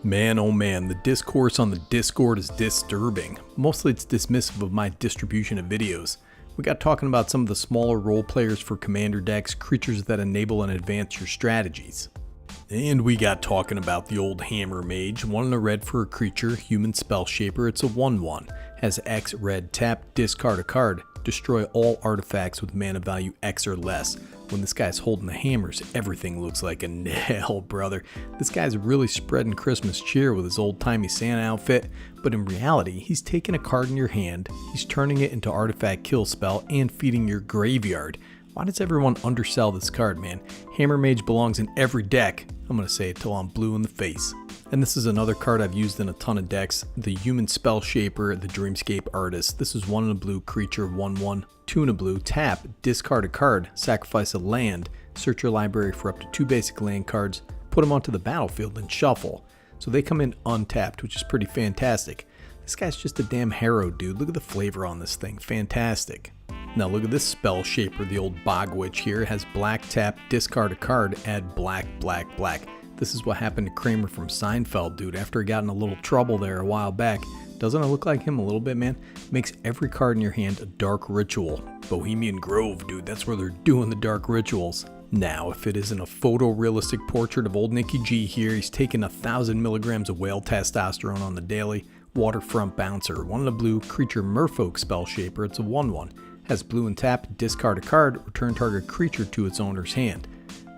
Man, oh man, the discourse on the Discord is disturbing. Mostly it's dismissive of my distribution of videos. We got talking about some of the smaller role players for commander decks, creatures that enable and advance your strategies. And we got talking about the old Hammer Mage, 1 and a red for a creature, human Spellshaper, it's a 1/1. Has X red, tap, discard a card, destroy all artifacts with mana value X or less. When this guy's holding the hammers, everything looks like a nail, brother. This guy's really spreading Christmas cheer with his old-timey Santa outfit, but in reality, he's taking a card in your hand, he's turning it into artifact kill spell, and feeding your graveyard. Why does everyone undersell this card, man? Hammer Mage belongs in every deck. I'm gonna say it till I'm blue in the face. And this is another card I've used in a ton of decks, the Human Spellshaper, the Dreamscape Artist. This is 1 in a blue creature, 1/1, 2 in a blue, tap, discard a card, sacrifice a land, search your library for up to 2 basic land cards, put them onto the battlefield and shuffle. So they come in untapped, which is pretty fantastic. This guy's just a damn hero, dude. Look at the flavor on this thing, fantastic. Now look at this Spellshaper, the old Bog Witch here, has black tap, discard a card, add black, black, black. This is what happened to Kramer from Seinfeld, dude, after he got in a little trouble there a while back. Doesn't it look like him a little bit, man? Makes every card in your hand a dark ritual. Bohemian Grove, dude, that's where they're doing the dark rituals. Now, if it isn't a photorealistic portrait of old Nicky G here, he's taking 1,000 milligrams of whale testosterone on the daily. Waterfront Bouncer, 1 in a blue, creature Merfolk Spellshaper, it's a 1/1. Has blue and tap, discard a card, return target creature to its owner's hand.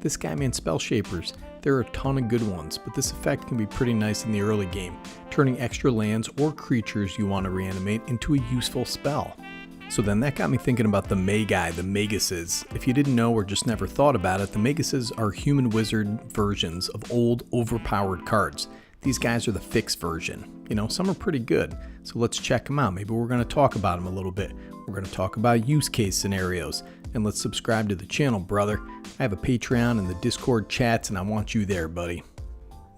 This guy, man, Spellshapers, there are a ton of good ones, but this effect can be pretty nice in the early game, turning extra lands or creatures you want to reanimate into a useful spell. So then that got me thinking about the Magi, the Maguses. If you didn't know or just never thought about it, the Maguses are human wizard versions of old, overpowered cards. These guys are the fixed version. You know, some are pretty good, so let's check them out. Maybe we're going to talk about them a little bit. We're going to talk about use case scenarios, and let's subscribe to the channel, brother. I have a Patreon and the Discord chats, and I want you there, buddy.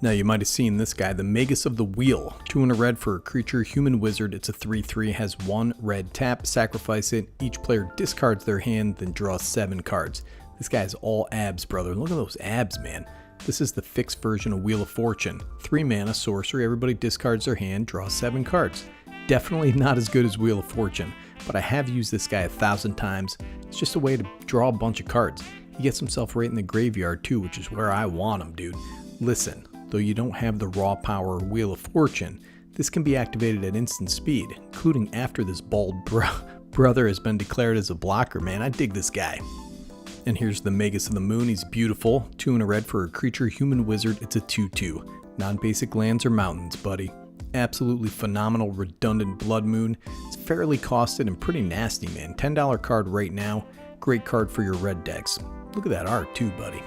Now you might have seen this guy, the Magus of the Wheel, 2 and a red for a creature, human wizard, it's a 3/3, has 1 red tap, sacrifice it, each player discards their hand, then draws 7 cards. This guy's all abs, brother. Look at those abs, man. This is the fixed version of Wheel of Fortune. 3 mana, sorcery, everybody discards their hand, draws 7 cards. Definitely not as good as Wheel of Fortune, but I have used this guy 1,000 times. It's just a way to draw a bunch of cards. He gets himself right in the graveyard too, which is where I want him, dude. Listen, though you don't have the raw power of Wheel of Fortune, this can be activated at instant speed, including after this bald brother has been declared as a blocker, man. I dig this guy. And here's the Magus of the Moon. He's beautiful. 2 and a red for a creature, human wizard. It's a 2/2. Non-basic lands or mountains, buddy. Absolutely phenomenal, redundant Blood Moon. It's fairly costed and pretty nasty, man. $10 card right now. Great card for your red decks. Look at that art too, buddy.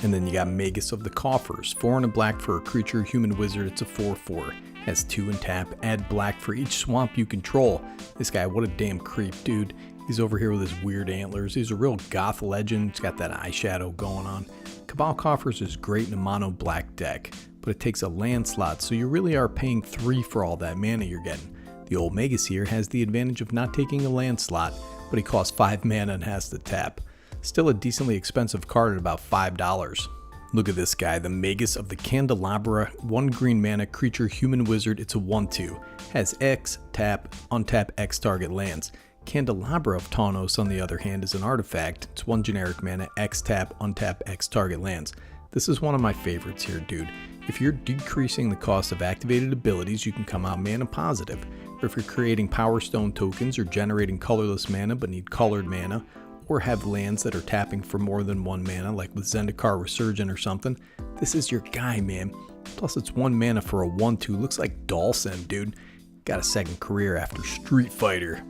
And then you got Magus of the Coffers. 4 and a black for a creature, human wizard. It's a 4/4. Has 2 and tap. Add black for each swamp you control. This guy, what a damn creep, dude. He's over here with his weird antlers. He's a real goth legend. He's got that eyeshadow going on. Cabal Coffers is great in a mono black deck, but it takes a land slot, so you really are paying 3 for all that mana you're getting. The old Magus here has the advantage of not taking a land slot, but he costs 5 mana and has to tap. Still a decently expensive card at about $5. Look at this guy, the Magus of the Candelabra, 1 green mana creature, human wizard, it's a 1/2. Has X, tap, untap X target lands. Candelabra of Tawnos, on the other hand, is an artifact. It's 1 generic mana, X tap, untap X target lands. This is one of my favorites here, dude. If you're decreasing the cost of activated abilities, you can come out mana positive. Or if you're creating Power Stone tokens or generating colorless mana but need colored mana, or have lands that are tapping for more than 1 mana, like with Zendikar Resurgent or something, this is your guy, man. Plus it's 1 mana for a 1/2. Looks like Dalsim, dude. Got a second career after Street Fighter.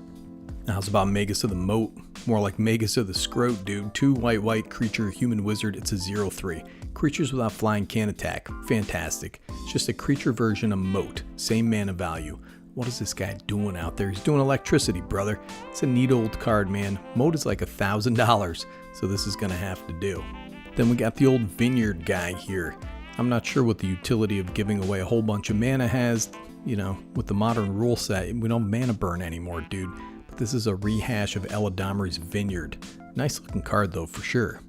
Now how's about Magus of the Moat? More like Magus of the Scrote, dude. 2 white creature, human wizard, it's a 0/3. Creatures without flying can attack. Fantastic. It's just a creature version of Moat. Same mana value. What is this guy doing out there? He's doing electricity, brother. It's a neat old card, man. Moat is like $1,000, so this is gonna have to do. Then we got the old Vineyard guy here. I'm not sure what the utility of giving away a whole bunch of mana has. You know, with the modern rule set, we don't mana burn anymore, dude. But this is a rehash of Eladamri's Vineyard. Nice looking card though, for sure.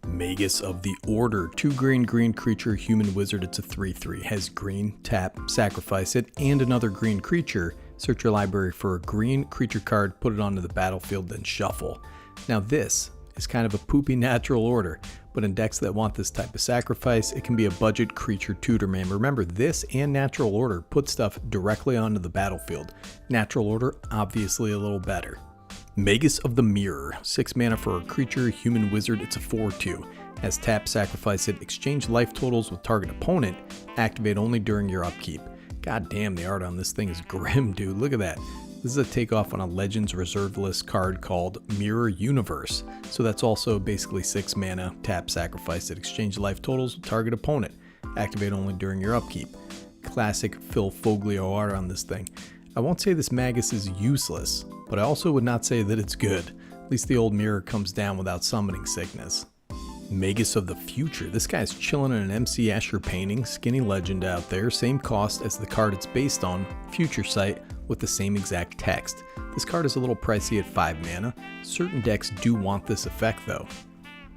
Magus of the Order, 2 green creature, human wizard, it's a 3/3, has green, tap, sacrifice it, and another green creature. Search your library for a green creature card, put it onto the battlefield, then shuffle. Now this is kind of a poopy natural order, but in decks that want this type of sacrifice, it can be a budget creature tutor, man. Remember, this and natural order put stuff directly onto the battlefield. Natural order, obviously a little better. Magus of the Mirror, 6 mana for a creature, human wizard, it's a 4/2. Has tap, sacrifice it, exchange life totals with target opponent, activate only during your upkeep. God damn, the art on this thing is grim, dude. Look at that. This is a takeoff on a Legends reserve list card called Mirror Universe. So that's also basically 6 mana, tap, sacrifice it, exchange life totals with target opponent, activate only during your upkeep. Classic Phil Foglio art on this thing. I won't say this Magus is useless, but I also would not say that it's good. At least the old mirror comes down without summoning sickness. Magus of the Future. This guy's chilling in an MC Escher painting, skinny legend out there, same cost as the card it's based on, Future Sight, with the same exact text. This card is a little pricey at 5 mana. Certain decks do want this effect though.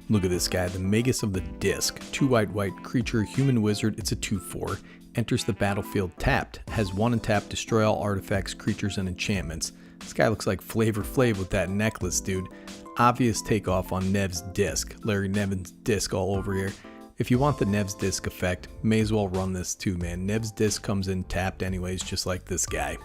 Look at this guy, the Magus of the Disc, 2 white creature, human wizard, it's a 2/4, enters the battlefield tapped, has 1 untap, destroy all artifacts, creatures, and enchantments. This guy looks like Flavor Flav with that necklace, dude. Obvious takeoff on Nev's Disc. Larry Nevin's Disc all over here. If you want the Nev's Disc effect, may as well run this too, man. Nev's Disc comes in tapped anyways, just like this guy.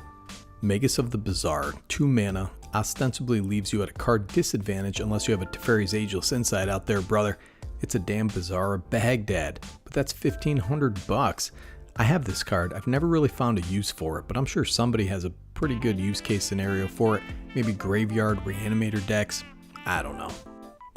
Magus of the Bazaar, 2 mana, ostensibly leaves you at a card disadvantage unless you have a Teferi's Ageless Insight out there, brother. It's a damn Bazaar of Baghdad, but that's $1,500. I have this card. I've never really found a use for it, but I'm sure somebody has a pretty good use case scenario for it. Maybe graveyard reanimator decks. I don't know.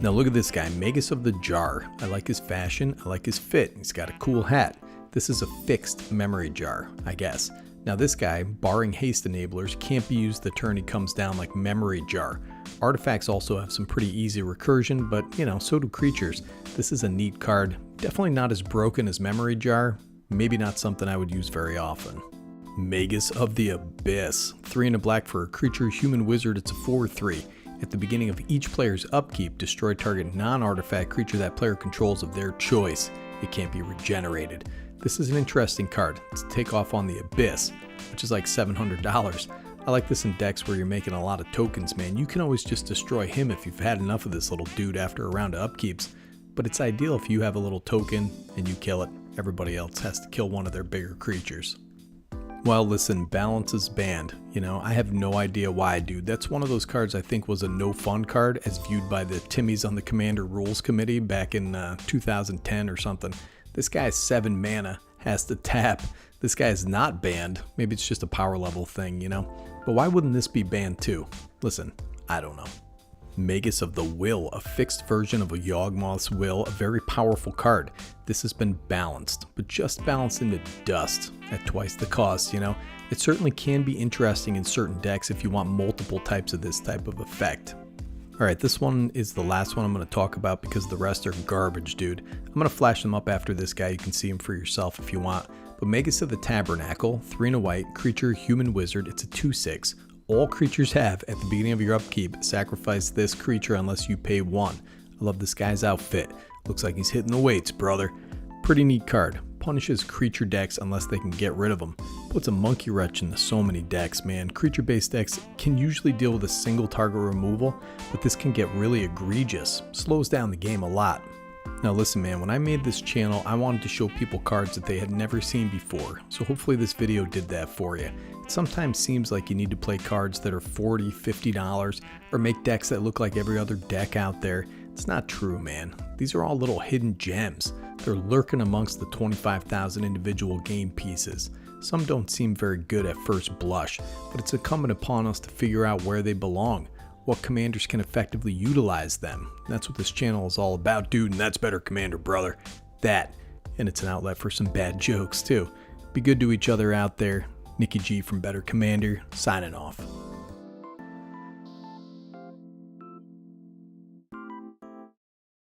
Now look at this guy, Magus of the Jar. I like his fashion, I like his fit. He's got a cool hat. This is a fixed memory jar, I guess. Now this guy, barring haste enablers, can't be used the turn he comes down like memory jar. Artifacts also have some pretty easy recursion, but you know, so do creatures. This is a neat card. Definitely not as broken as memory jar. Maybe not something I would use very often. Magus of the Abyss, 3 and a black for a creature, human wizard, it's a 4/3. At the beginning of each player's upkeep, destroy target non-artifact creature that player controls of their choice. It can't be regenerated. This is an interesting card. It's a takeoff on the Abyss, which is like $700. I like this in decks where you're making a lot of tokens, man. You can always just destroy him if you've had enough of this little dude after a round of upkeeps. But it's ideal if you have a little token and you kill it. Everybody else has to kill one of their bigger creatures. Well, listen, balance is banned. You know, I have no idea why, dude. That's one of those cards I think was a no fun card as viewed by the Timmies on the Commander Rules Committee back in 2010 or something. This guy's 7 mana, has to tap. This guy is not banned. Maybe it's just a power level thing, you know? But why wouldn't this be banned too? Listen, I don't know. Magus of the Will, a fixed version of a Yawgmoth's Will, a very powerful card. This has been balanced, but just balanced into dust at twice the cost, you know? It certainly can be interesting in certain decks if you want multiple types of this type of effect. Alright, this one is the last one I'm going to talk about because the rest are garbage, dude. I'm going to flash them up after this guy. You can see him for yourself if you want. But Magus of the Tabernacle, 3 and a white, creature, human wizard, it's a 2/6. All creatures have, at the beginning of your upkeep, sacrifice this creature unless you pay 1. I love this guy's outfit. Looks like he's hitting the weights, brother. Pretty neat card. Punishes creature decks unless they can get rid of them. Puts a monkey wrench into so many decks, man. Creature-based decks can usually deal with a single target removal, but this can get really egregious. Slows down the game a lot. Now listen, man, when I made this channel, I wanted to show people cards that they had never seen before, so hopefully this video did that for you. It sometimes seems like you need to play cards that are $40, $50, or make decks that look like every other deck out there. It's not true, man. These are all little hidden gems. They're lurking amongst the 25,000 individual game pieces. Some don't seem very good at first blush, but it's incumbent upon us to figure out where they belong. What commanders can effectively utilize them. That's what this channel is all about, dude, and that's better Commander, brother. That, and it's an outlet for some bad jokes, too. Be good to each other out there. Nikki G from Better Commander, signing off.